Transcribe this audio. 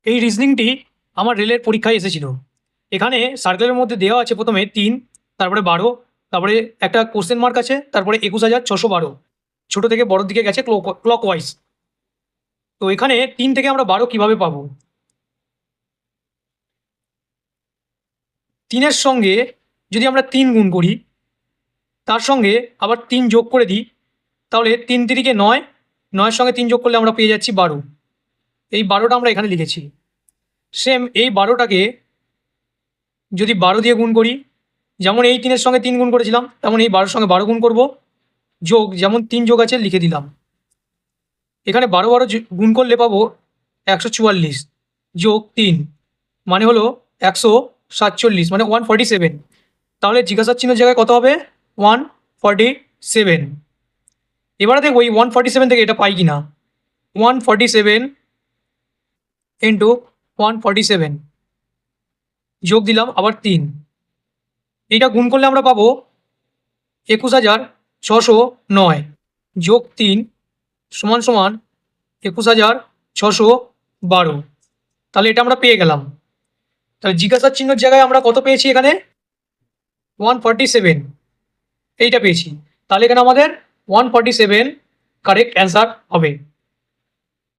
এই রিজনিংটি আমার রেলের পরীক্ষায় এসেছিল। এখানে সার্কেলের মধ্যে দেওয়া আছে প্রথমে ৩, তারপরে ১২, তারপরে একটা কোশ্চেন মার্ক আছে, তারপরে ২১,৬১২। ছোট থেকে বড়র দিকে গেছে ক্লকওয়াইজ। তো এখানে ৩ থেকে আমরা ১২ কিভাবে পাবো? ৩-এর সঙ্গে যদি আমরা ৩ গুণ করি, তার সঙ্গে আবার ৩ যোগ করে দিই, তাহলে ৩ তিরিকে ৯, ৯-এর সঙ্গে ৩ যোগ করলে আমরা পেয়ে যাচ্ছি ১২। এই ১২টা আমরা এখানে লিখেছি। সেম এই ১২টাকে যদি ১২ দিয়ে গুণ করি, যেমন এই ৩-এর সঙ্গে ৩ গুণ করেছিলাম, তেমন এই ১২-র সঙ্গে ১২ গুণ করব, যোগ যেমন ৩ যোগ আছে লিখে দিলাম। এখানে ১২ গুণ করলে পাবো ১৪৪ যোগ ৩ মানে হলো ১৪৭, মানে 147। তাহলে জিজ্ঞাসার চিহ্নের জায়গায় কত হবে? 147। এবারে দেখবো এই 147 থেকে এটা পাই কি না। 147 ইন্টু 147 যোগ দিলাম আবার ৩। এইটা গুণ করলে আমরা পাবো ২১,৬০৯ যোগ ৩ সমান সমান ২১,৬১২। তাহলে এটা আমরা পেয়ে গেলাম। তাহলে জিজ্ঞাসার চিহ্নের জায়গায় আমরা কত পেয়েছি? এখানে 147 এইটা পেয়েছি। তাহলে এখানে আমাদের 147 কারেক্ট অ্যান্সার হবে।